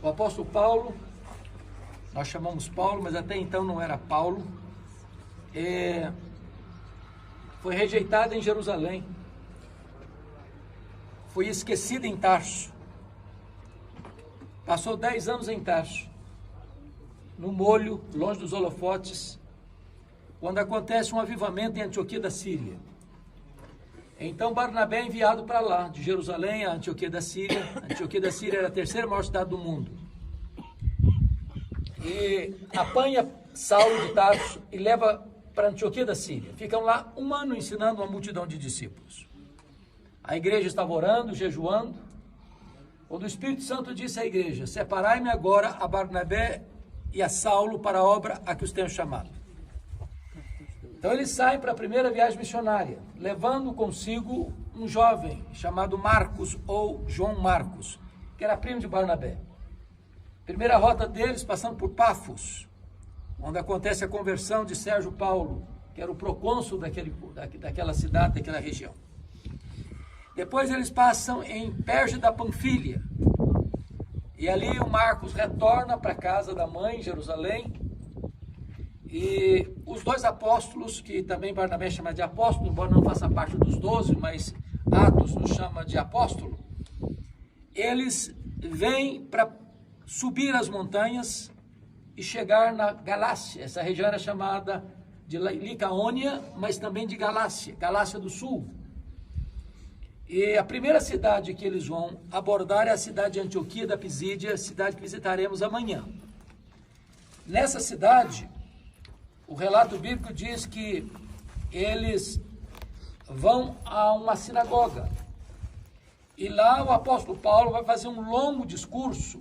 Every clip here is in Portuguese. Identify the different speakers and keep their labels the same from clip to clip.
Speaker 1: O apóstolo Paulo, nós chamamos Paulo, mas até então não era Paulo, foi rejeitado em Jerusalém, foi esquecido em Tarso, passou 10 anos em Tarso, no molho, longe dos holofotes, quando acontece um avivamento em Antioquia da Síria. Então Barnabé é enviado para lá, de Jerusalém a Antioquia da Síria. Antioquia da Síria era a terceira maior cidade do mundo. E apanha Saulo de Tarso e leva para Antioquia da Síria. Ficam lá um ano ensinando uma multidão de discípulos. A igreja estava orando, jejuando, quando o Espírito Santo disse à igreja: separai-me agora a Barnabé e a Saulo para a obra a que os tenho chamado. Então eles saem para a primeira viagem missionária, levando consigo um jovem chamado Marcos, ou João Marcos, que era primo de Barnabé. Primeira rota deles, passando por Pafos, onde acontece a conversão de Sérgio Paulo, que era o procônsul daquela cidade, daquela região. Depois eles passam em Perge da Panfilha, e ali o Marcos retorna para a casa da mãe, em Jerusalém, e os dois apóstolos, que também Barnabé chama de apóstolo, embora não faça parte dos 12, mas Atos nos chama de apóstolo, eles vêm para subir as montanhas e chegar na Galácia. Essa região era chamada de Licaônia, mas também de Galácia, Galácia do Sul. E a primeira cidade que eles vão abordar é a cidade de Antioquia da Pisídia, cidade que visitaremos amanhã. Nessa cidade, o relato bíblico diz que eles vão a uma sinagoga. E lá o apóstolo Paulo vai fazer um longo discurso,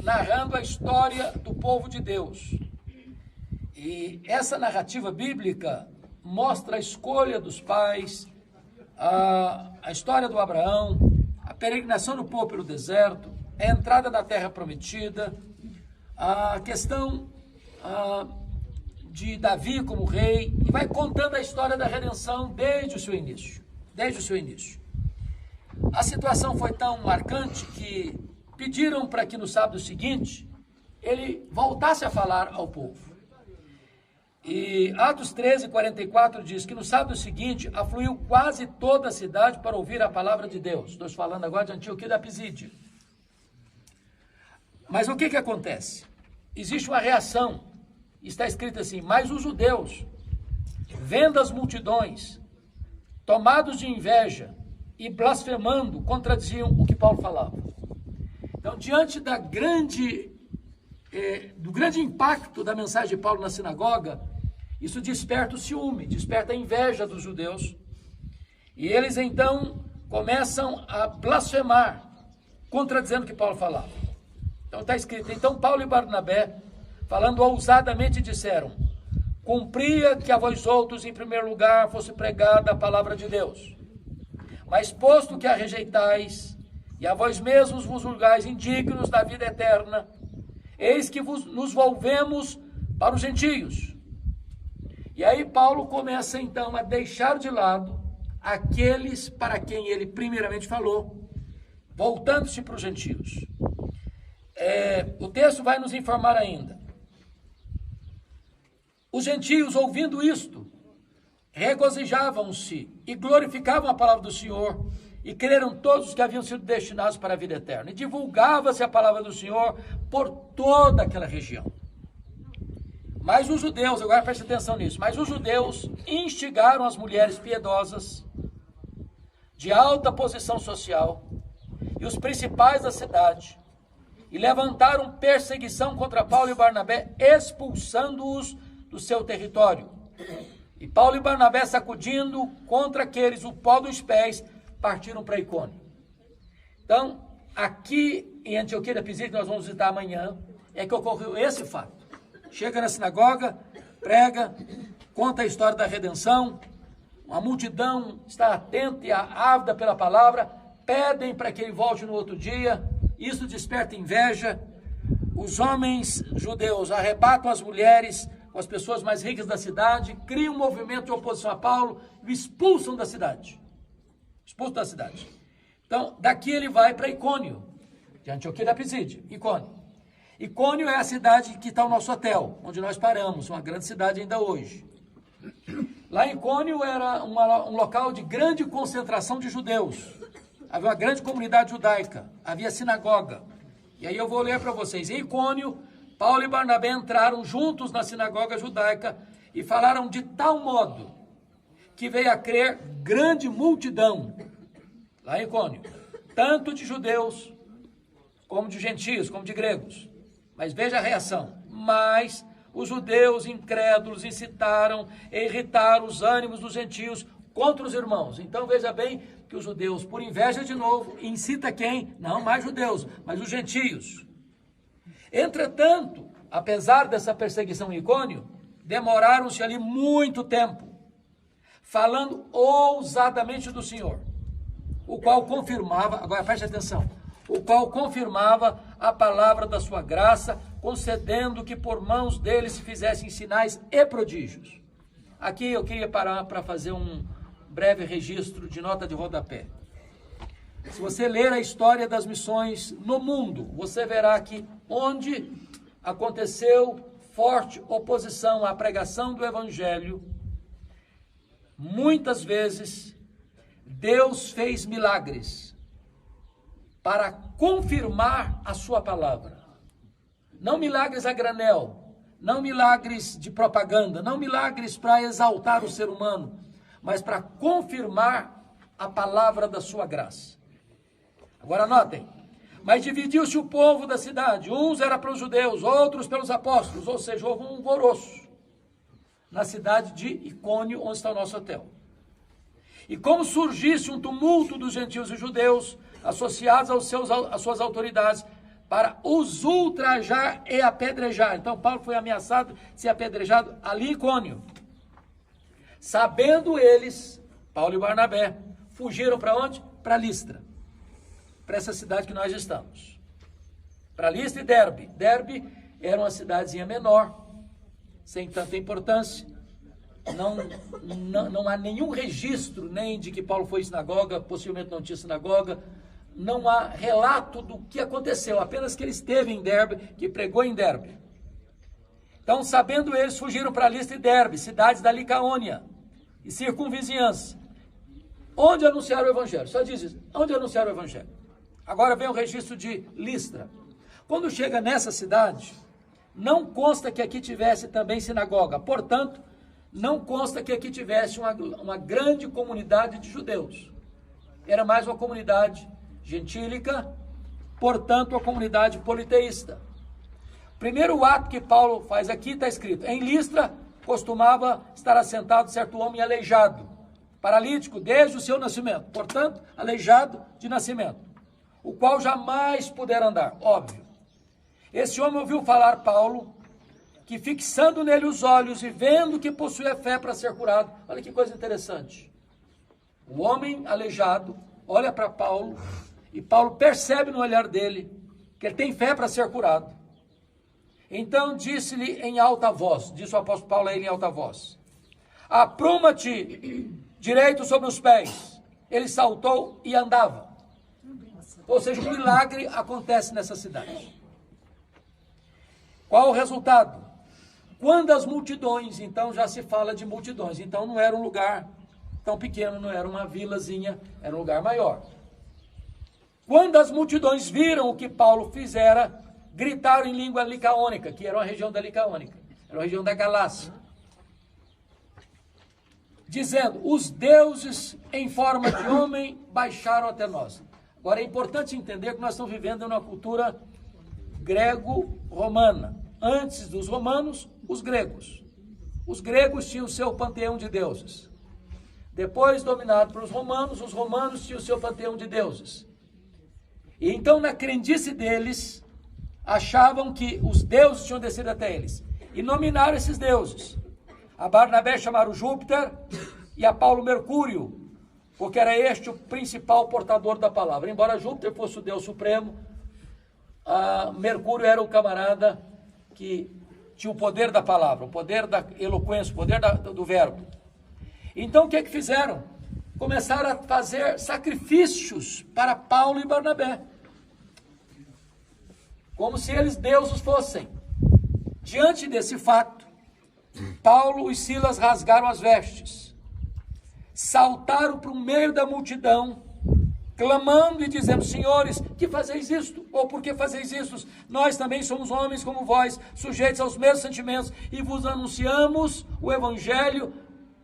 Speaker 1: narrando a história do povo de Deus. E essa narrativa bíblica mostra a escolha dos pais, a história do Abraão, a peregrinação do povo pelo deserto, a entrada da terra prometida, a questão de Davi como rei, e vai contando a história da redenção desde o seu início. A situação foi tão marcante que pediram para que no sábado seguinte ele voltasse a falar ao povo. E Atos 13:44 diz que no sábado seguinte afluiu quase toda a cidade para ouvir a palavra de Deus. Estou falando agora de Antioquia da Pisídia. Mas o que acontece? Existe uma reação. Está escrito assim: mas os judeus, vendo as multidões, tomados de inveja e blasfemando, contradiziam o que Paulo falava. Então, diante do grande impacto da mensagem de Paulo na sinagoga, isso desperta o ciúme, desperta a inveja dos judeus. E eles então começam a blasfemar, contradizendo o que Paulo falava. Então está escrito: então Paulo e Barnabé, falando ousadamente, disseram: cumpria que a vós outros, em primeiro lugar, fosse pregada a palavra de Deus. Mas posto que a rejeitais, e a vós mesmos vos julgais indignos da vida eterna, eis que nos volvemos para os gentios. E aí Paulo começa então a deixar de lado aqueles para quem ele primeiramente falou, voltando-se para os gentios. O texto vai nos informar ainda: os gentios, ouvindo isto, regozijavam-se e glorificavam a palavra do Senhor, e creram todos os que haviam sido destinados para a vida eterna. E divulgava-se a palavra do Senhor por toda aquela região. Mas os judeus, agora preste atenção nisso, mas os judeus instigaram as mulheres piedosas, de alta posição social, e os principais da cidade, e levantaram perseguição contra Paulo e Barnabé, expulsando-os do seu território. E Paulo e Barnabé, sacudindo contra aqueles o pó dos pés, partiram para Icônio. Então, aqui em Antioquia da Pisídia, que nós vamos visitar amanhã, é que ocorreu esse fato. Chega na sinagoga, prega, conta a história da redenção, a multidão está atenta e ávida pela palavra, pedem para que ele volte no outro dia, isso desperta inveja. Os homens judeus arrebatam as mulheres com as pessoas mais ricas da cidade, criam um movimento de oposição a Paulo e expulsam da cidade. Então, daqui ele vai para Icônio, de Antioquia da Pisídia, Icônio. Icônio é a cidade que está o nosso hotel, onde nós paramos, uma grande cidade ainda hoje. Lá em Icônio era um local de grande concentração de judeus. Havia uma grande comunidade judaica, havia sinagoga. E aí eu vou ler para vocês. Em Icônio, Paulo e Barnabé entraram juntos na sinagoga judaica e falaram de tal modo que veio a crer grande multidão, lá em Icônio, tanto de judeus, como de gentios, como de gregos. Mas veja a reação. Mas os judeus incrédulos incitaram e irritaram os ânimos dos gentios contra os irmãos. Então veja bem que os judeus, por inveja de novo, incita quem? Não mais judeus, mas os gentios. Entretanto, apesar dessa perseguição em Icônio, demoraram-se ali muito tempo, falando ousadamente do Senhor, o qual confirmava, agora preste atenção, o qual confirmava a palavra da sua graça, concedendo que por mãos dele se fizessem sinais e prodígios. Aqui eu queria parar para fazer um breve registro de nota de rodapé. Se você ler a história das missões no mundo, você verá que onde aconteceu forte oposição à pregação do evangelho, muitas vezes Deus fez milagres para confirmar a sua palavra. Não milagres a granel, não milagres de propaganda, não milagres para exaltar o ser humano, mas para confirmar a palavra da sua graça. Agora notem, mas dividiu-se o povo da cidade, uns eram para os judeus, outros pelos apóstolos, ou seja, houve um alvoroço na cidade de Icônio, onde está o nosso hotel. E como surgisse um tumulto dos gentios e judeus, associados às suas autoridades, para os ultrajar e apedrejar. Então Paulo foi ameaçado de ser apedrejado ali em Icônio. Sabendo eles, Paulo e Barnabé, fugiram para onde? Para Listra, para essa cidade que nós estamos. Para Listra e Derbe. Derbe era uma cidadezinha menor, sem tanta importância. Não há nenhum registro nem de que Paulo foi em sinagoga, possivelmente não tinha sinagoga. Não há relato do que aconteceu, apenas que ele esteve em Derbe, que pregou em Derbe. Então, sabendo eles, fugiram para Listra e Derbe, cidades da Licaônia e circunvizinhança, onde anunciaram o evangelho. Só diz isso, onde anunciaram o evangelho. Agora vem o registro de Listra. Quando chega nessa cidade, não consta que aqui tivesse também sinagoga, portanto, não consta que aqui tivesse uma grande comunidade de judeus. Era mais uma comunidade gentílica, portanto, a comunidade politeísta. Primeiro ato que Paulo faz aqui está escrito: em Listra costumava estar assentado certo homem aleijado, paralítico desde o seu nascimento, portanto, aleijado de nascimento, o qual jamais pudera andar, óbvio. Esse homem ouviu falar Paulo, que fixando nele os olhos e vendo que possuía fé para ser curado, olha que coisa interessante. O homem aleijado olha para Paulo, e Paulo percebe no olhar dele que ele tem fé para ser curado. Então disse-lhe em alta voz, disse o apóstolo Paulo a ele em alta voz: apruma-te direito sobre os pés. Ele saltou e andava. Ou seja, um milagre acontece nessa cidade. Qual o resultado? Quando as multidões, então já se fala de multidões, então não era um lugar tão pequeno, não era uma vilazinha, era um lugar maior. Quando as multidões viram o que Paulo fizera, gritaram em língua licaônica, que era uma região da Licaônica, era uma região da Galácia, dizendo: os deuses em forma de homem baixaram até nós. Agora é importante entender que nós estamos vivendo numa cultura grego-romana. Antes dos romanos, os gregos. Os gregos tinham o seu panteão de deuses. Depois, dominado pelos romanos, os romanos tinham o seu panteão de deuses. E então, na crendice deles, achavam que os deuses tinham descido até eles. E nominaram esses deuses. A Barnabé chamaram Júpiter e a Paulo Mercúrio, porque era este o principal portador da palavra. Embora Júpiter fosse o Deus supremo, Mercúrio era o camarada que tinha o poder da palavra, o poder da eloquência, o poder do verbo. Então o que é que fizeram? Começaram a fazer sacrifícios para Paulo e Barnabé. como se eles deuses fossem. Diante desse fato, Paulo e Silas rasgaram as vestes, saltaram para o meio da multidão, clamando e dizendo: senhores, que fazeis isto? Ou por que fazeis isto? Nós também somos homens como vós, sujeitos aos mesmos sentimentos, e vos anunciamos o evangelho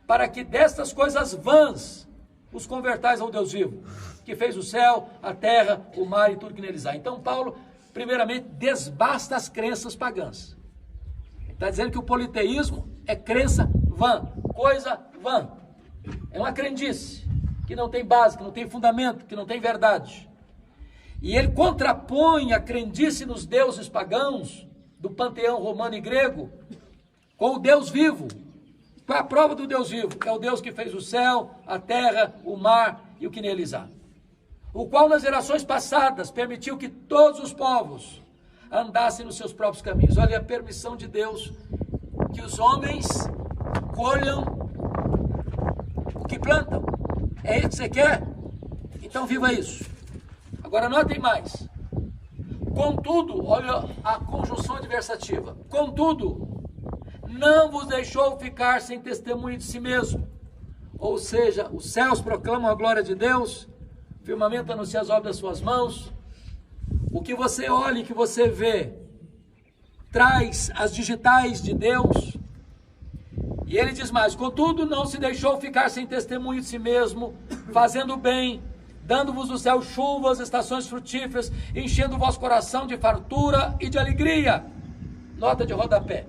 Speaker 1: para que destas coisas vãs os convertais ao Deus vivo, que fez o céu, a terra, o mar e tudo que neles há. Então Paulo, primeiramente, desbasta as crenças pagãs. Ele está dizendo que o politeísmo é crença vã, coisa vã. É uma crendice que não tem base, que não tem fundamento, que não tem verdade. E ele contrapõe a crendice nos deuses pagãos, do panteão romano e grego, com o Deus vivo. Qual é a prova do Deus vivo? É o Deus que fez o céu, a terra, o mar e o que neles há. O qual nas gerações passadas permitiu que todos os povos andassem nos seus próprios caminhos. Olha a permissão de Deus, que os homens colham o que plantam. É isso que você quer? Então viva isso. Agora notem mais. Contudo, olha a conjunção adversativa. Contudo, não vos deixou ficar sem testemunho de si mesmo. Ou seja, os céus proclamam a glória de Deus, o firmamento anuncia as obras das suas mãos. O que você olha e que você vê traz as digitais de Deus. E ele diz mais: contudo, não se deixou ficar sem testemunho de si mesmo, fazendo bem, dando-vos do céu chuvas, estações frutíferas, enchendo o vosso coração de fartura e de alegria. Nota de rodapé.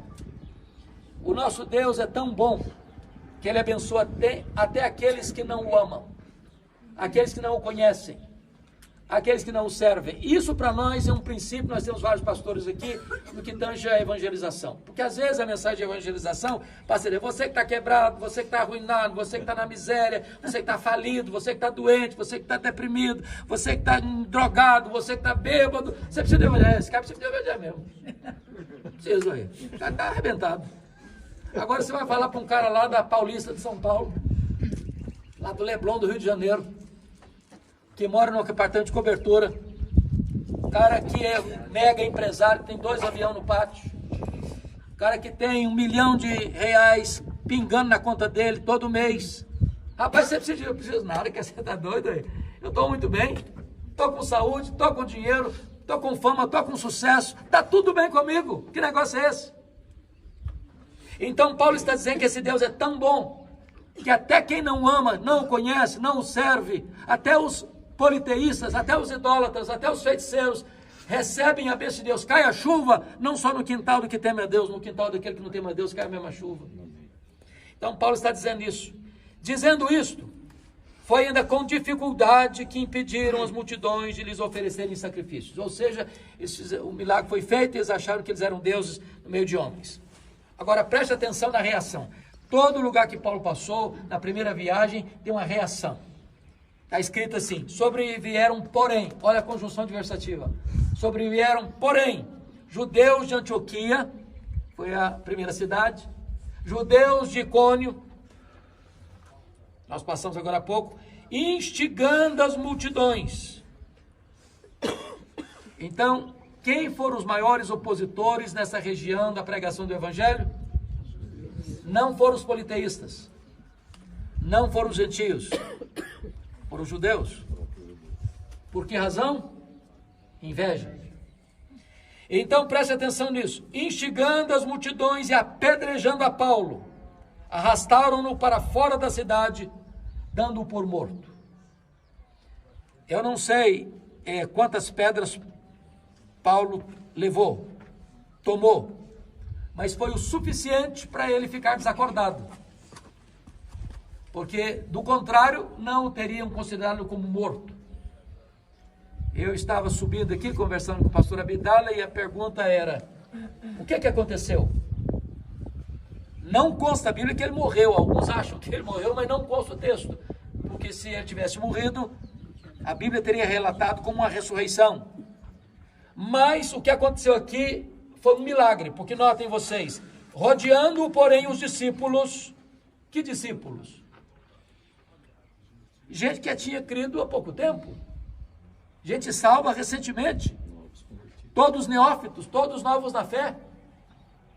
Speaker 1: O nosso Deus é tão bom que ele abençoa até aqueles que não o amam, aqueles que não o conhecem, aqueles que não o servem. Isso para nós é um princípio. Nós temos vários pastores aqui no que tange a evangelização, porque às vezes a mensagem de evangelização passa a dizer: você que está quebrado, você que está arruinado, você que está na miséria, você que está falido, você que está doente, você que está deprimido, você que está drogado, você que está bêbado, você precisa de evangelho. Esse cara precisa de evangelho mesmo. Precisa aí. O cara está arrebentado. Agora você vai falar para um cara lá da Paulista de São Paulo, lá do Leblon do Rio de Janeiro, que mora num apartamento de cobertura, cara que é mega empresário, tem 2 aviões no pátio, cara que tem R$1 milhão pingando na conta dele todo mês. Rapaz, você precisa, eu preciso nada, que você está doido aí? Eu estou muito bem, estou com saúde, estou com dinheiro, estou com fama, estou com sucesso, está tudo bem comigo. Que negócio é esse? Então Paulo está dizendo que esse Deus é tão bom, que até quem não ama, não o conhece, não o serve, até os politeístas, até os idólatras, até os feiticeiros, recebem a bênção de Deus. Cai a chuva, não só no quintal do que teme a Deus, no quintal daquele que não teme a Deus, cai a mesma chuva. Então Paulo está dizendo isso. Dizendo isto, foi ainda com dificuldade que impediram as multidões de lhes oferecerem sacrifícios. Ou seja, o milagre foi feito e eles acharam que eles eram deuses no meio de homens. Agora preste atenção na reação. Todo lugar que Paulo passou, na primeira viagem, tem uma reação. Está escrito assim: sobrevieram, porém, olha a conjunção adversativa, sobrevieram, porém, judeus de Antioquia, foi a primeira cidade, judeus de Icônio, nós passamos agora há pouco, instigando as multidões. Então, quem foram os maiores opositores nessa região da pregação do evangelho? Não foram os politeístas, não foram os gentios, foram os judeus. Por que razão? Inveja. Então preste atenção nisso. Instigando as multidões e apedrejando a Paulo, arrastaram-no para fora da cidade, dando-o por morto. Eu não sei quantas pedras Paulo levou, tomou, mas foi o suficiente para ele ficar desacordado. Porque, do contrário, não o teriam considerado como morto. Eu estava subindo aqui, conversando com o pastor Abdala, e a pergunta era: o que aconteceu? Não consta a Bíblia que ele morreu. Alguns acham que ele morreu, mas não consta o texto. Porque se ele tivesse morrido, a Bíblia teria relatado como uma ressurreição. Mas o que aconteceu aqui foi um milagre, porque notem vocês, rodeando, porém, os discípulos. Que discípulos? Gente que tinha crido há pouco tempo, gente salva recentemente, todos neófitos, todos novos na fé,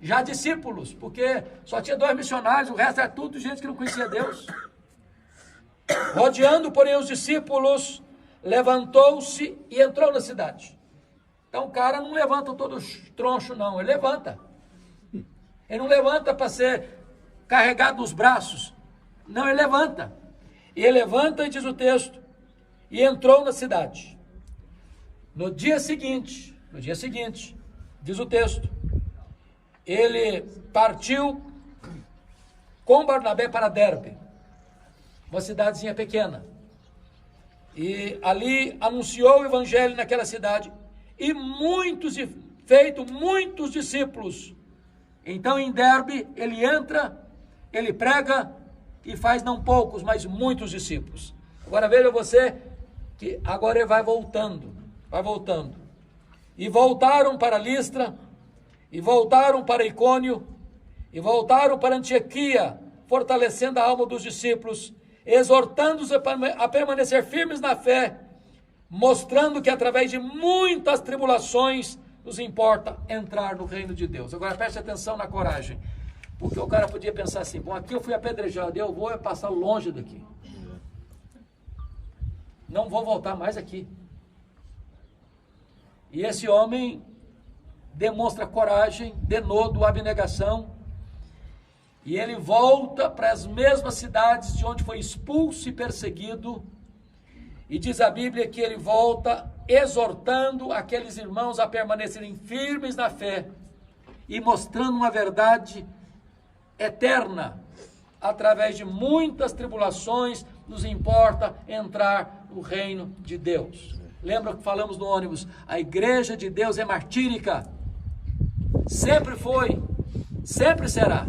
Speaker 1: já discípulos, porque só tinha 2 missionários, o resto era tudo gente que não conhecia Deus. Rodeando, porém, os discípulos, levantou-se e entrou na cidade. Então o cara não levanta todo troncho, não, ele levanta. Ele não levanta para ser carregado nos braços, não, ele levanta. E ele levanta, e diz o texto, e entrou na cidade. No dia seguinte, diz o texto, ele partiu com Barnabé para Derbe, uma cidadezinha pequena. E ali anunciou o evangelho naquela cidade, e feito muitos discípulos. Então em Derbe ele entra, ele prega e faz não poucos, mas muitos discípulos. Agora veja você que agora ele vai voltando. E voltaram para Listra, e voltaram para Icônio, e voltaram para Antioquia, fortalecendo a alma dos discípulos, exortando-os a permanecer firmes na fé, mostrando que através de muitas tribulações nos importa entrar no reino de Deus. Agora preste atenção na coragem, porque o cara podia pensar assim, bom, aqui eu fui apedrejado, eu vou passar longe daqui. Não vou voltar mais aqui. E esse homem demonstra coragem, denodo, abnegação, e ele volta para as mesmas cidades de onde foi expulso e perseguido, e diz a Bíblia que ele volta exortando aqueles irmãos a permanecerem firmes na fé, e mostrando uma verdade eterna, através de muitas tribulações, nos importa entrar no reino de Deus. Lembra que falamos no ônibus? A igreja de Deus é martírica. Sempre foi, sempre será.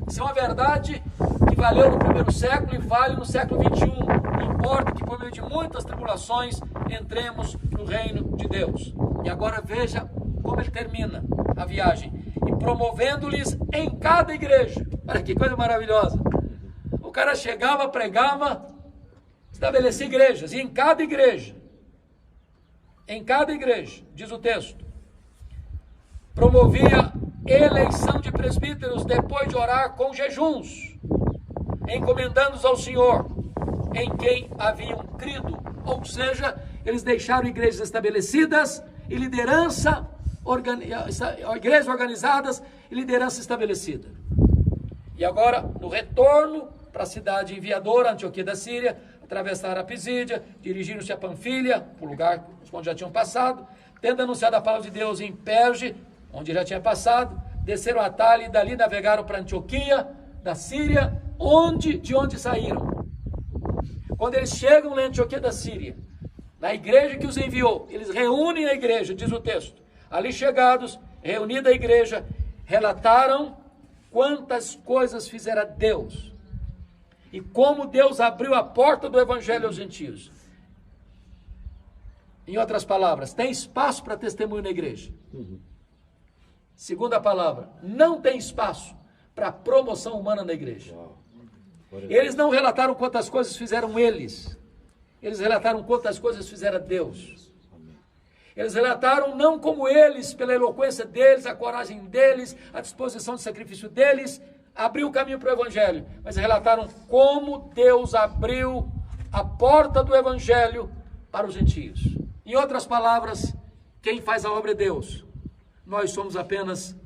Speaker 1: Isso é uma verdade que valeu no primeiro século e vale no século 21. Não importa que por meio de muitas tribulações entremos no reino de Deus. E agora veja como ele termina a viagem. E promovendo-lhes em cada igreja. Olha que coisa maravilhosa. O cara chegava, pregava, estabelecia igrejas. E em cada igreja, diz o texto, promovia eleição de presbíteros depois de orar com jejuns, encomendando-os ao Senhor, em quem haviam crido. Ou seja, eles deixaram igrejas estabelecidas e igrejas organizadas e liderança estabelecida. E agora, no retorno para a cidade enviadora, Antioquia da Síria, atravessaram a Pisídia, dirigiram-se a Panfilha, o lugar onde já tinham passado, tendo anunciado a palavra de Deus em Perge, onde já tinha passado, desceram a Atalha e dali navegaram para Antioquia da Síria, de onde saíram. Quando eles chegam na Antioquia da Síria, na igreja que os enviou, eles reúnem a igreja, diz o texto. Ali chegados, reunida a igreja, relataram quantas coisas fizera Deus e como Deus abriu a porta do evangelho aos gentios. Em outras palavras, tem espaço para testemunho na igreja. Segunda palavra, não tem espaço para promoção humana na igreja. Eles não relataram quantas coisas fizeram eles. Eles relataram quantas coisas fizera Deus. Eles relataram não como eles, pela eloquência deles, a coragem deles, a disposição de sacrifício deles, abriu o caminho para o evangelho. Mas relataram como Deus abriu a porta do evangelho para os gentios. Em outras palavras, quem faz a obra é Deus. Nós somos apenas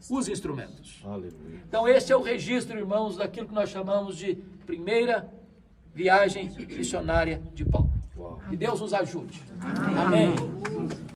Speaker 1: os instrumentos. Aleluia. Então este é o registro, irmãos, daquilo que nós chamamos de primeira viagem missionária de Paulo. Uau. Que Deus nos ajude. Amém.